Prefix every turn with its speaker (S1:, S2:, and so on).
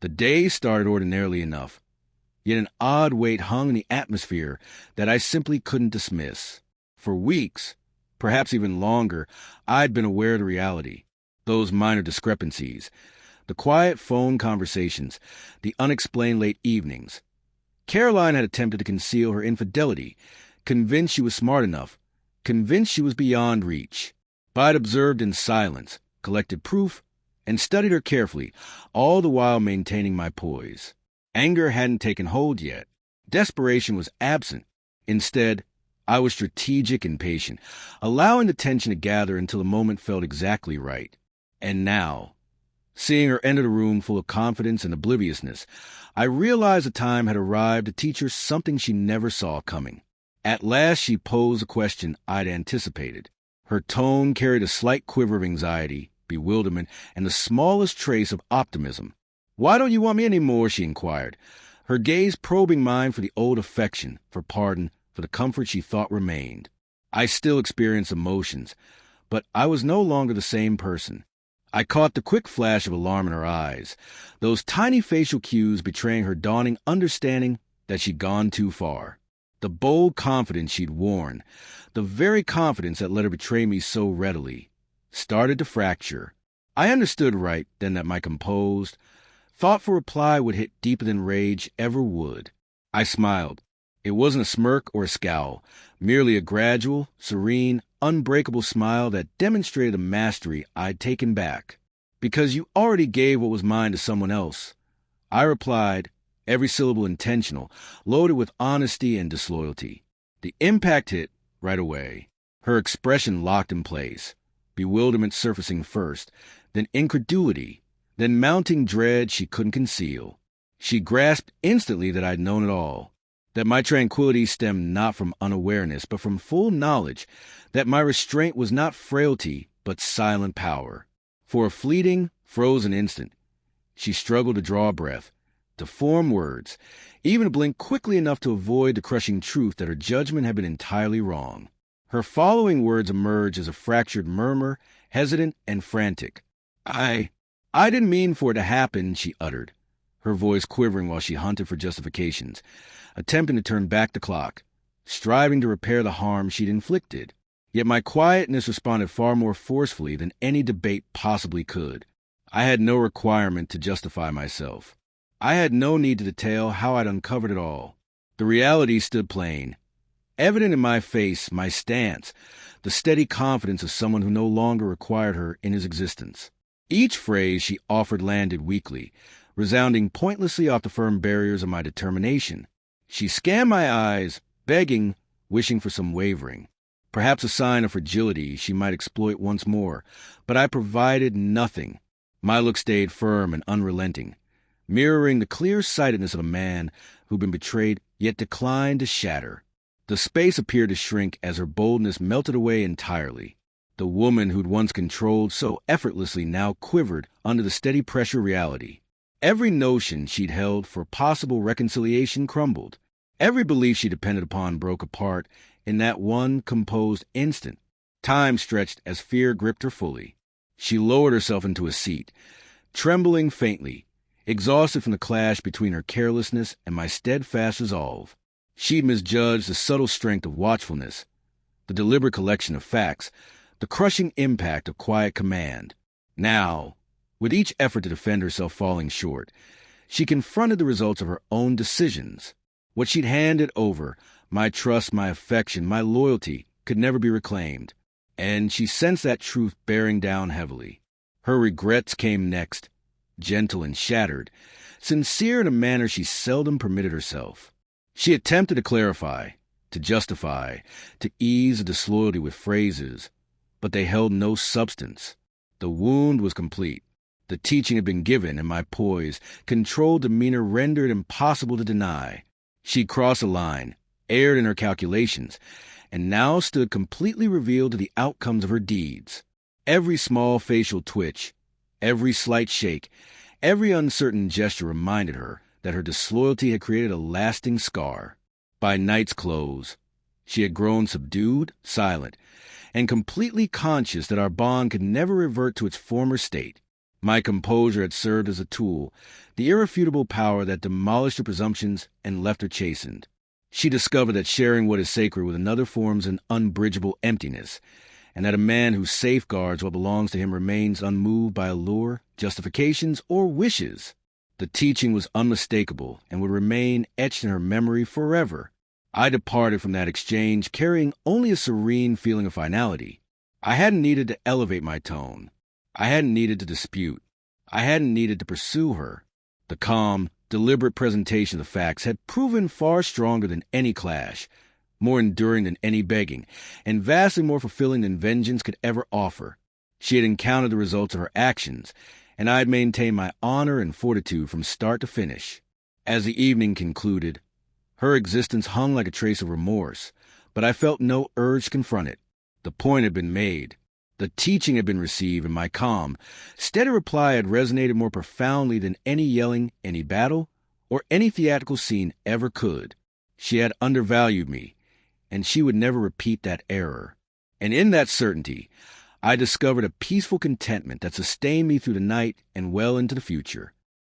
S1: The day started ordinarily enough, yet an odd weight hung in the atmosphere that I simply couldn't dismiss. For weeks, perhaps even longer, I'd been aware of the reality. Those minor discrepancies, the quiet phone conversations, the unexplained late evenings. Caroline had attempted to conceal her infidelity, convinced she was smart enough, convinced she was beyond reach. But I'd observed in silence, collected proof, and studied her carefully, all the while maintaining my poise. Anger hadn't taken hold yet. Desperation was absent. Instead, I was strategic and patient, allowing the tension to gather until the moment felt exactly right. And now, seeing her enter the room full of confidence and obliviousness, I realized the time had arrived to teach her something she never saw coming. At last she posed a question I'd anticipated. Her tone carried a slight quiver of anxiety, bewilderment, and the smallest trace of optimism. "Why don't you want me any more?" she inquired, her gaze probing mine for the old affection, for pardon, for the comfort she thought remained. I still experienced emotions, but I was no longer the same person. I caught the quick flash of alarm in her eyes, those tiny facial cues betraying her dawning understanding that she'd gone too far. The bold confidence she'd worn, the very confidence that let her betray me so readily, started to fracture. I understood right then that my composed, thoughtful reply would hit deeper than rage ever would. I smiled. It wasn't a smirk or a scowl, merely a gradual, serene, unbreakable smile that demonstrated a mastery I'd taken back. "Because you already gave what was mine to someone else," I replied, every syllable intentional, loaded with honesty and disloyalty. The impact hit right away. Her expression locked in place, bewilderment surfacing first, then incredulity, then mounting dread she couldn't conceal. She grasped instantly that I'd known it all, that my tranquility stemmed not from unawareness, but from full knowledge, that my restraint was not frailty, but silent power. For a fleeting, frozen instant, she struggled to draw a breath, to form words, even to blink quickly enough to avoid the crushing truth that her judgment had been entirely wrong. Her following words emerged as a fractured murmur, hesitant and frantic. I didn't mean for it to happen," she uttered, her voice quivering while she hunted for justifications, attempting to turn back the clock, striving to repair the harm she'd inflicted. Yet my quietness responded far more forcefully than any debate possibly could. I had no requirement to justify myself. I had no need to detail how I'd uncovered it all. The reality stood plain, evident in my face, my stance, the steady confidence of someone who no longer required her in his existence. Each phrase she offered landed weakly, resounding pointlessly off the firm barriers of my determination. She scanned my eyes, begging, wishing for some wavering. Perhaps a sign of fragility she might exploit once more, but I provided nothing. My look stayed firm and unrelenting, mirroring the clear-sightedness of a man who'd been betrayed yet declined to shatter. The space appeared to shrink as her boldness melted away entirely. The woman who'd once controlled so effortlessly now quivered under the steady pressure of reality. Every notion she'd held for possible reconciliation crumbled. Every belief she depended upon broke apart in that one composed instant. Time stretched as fear gripped her fully. She lowered herself into a seat, trembling faintly, exhausted from the clash between her carelessness and my steadfast resolve. She'd misjudged the subtle strength of watchfulness, the deliberate collection of facts, the crushing impact of quiet command. Now, with each effort to defend herself falling short, she confronted the results of her own decisions. What she'd handed over, my trust, my affection, my loyalty, could never be reclaimed. And she sensed that truth bearing down heavily. Her regrets came next, gentle and shattered, sincere in a manner she seldom permitted herself. She attempted to clarify, to justify, to ease the disloyalty with phrases, but they held no substance. The wound was complete. The teaching had been given, and my poise, controlled demeanor rendered impossible to deny. She crossed a line, erred in her calculations, and now stood completely revealed to the outcomes of her deeds. Every small facial twitch, every slight shake, every uncertain gesture reminded her that her disloyalty had created a lasting scar. By night's close, she had grown subdued, silent, and completely conscious that our bond could never revert to its former state. My composure had served as a tool, the irrefutable power that demolished her presumptions and left her chastened. She discovered that sharing what is sacred with another forms an unbridgeable emptiness, and that a man who safeguards what belongs to him remains unmoved by allure, justifications, or wishes. The teaching was unmistakable and would remain etched in her memory forever. I departed from that exchange carrying only a serene feeling of finality. I hadn't needed to elevate my tone. I hadn't needed to dispute. I hadn't needed to pursue her. The calm, deliberate presentation of the facts had proven far stronger than any clash, more enduring than any begging, and vastly more fulfilling than vengeance could ever offer. She had encountered the results of her actions, and I had maintained my honor and fortitude from start to finish. As the evening concluded, her existence hung like a trace of remorse, but I felt no urge to confront it. The point had been made. The teaching had been received, and my calm, steady reply had resonated more profoundly than any yelling, any battle, or any theatrical scene ever could. She had undervalued me, and she would never repeat that error. And in that certainty, I discovered a peaceful contentment that sustained me through the night and well into the future.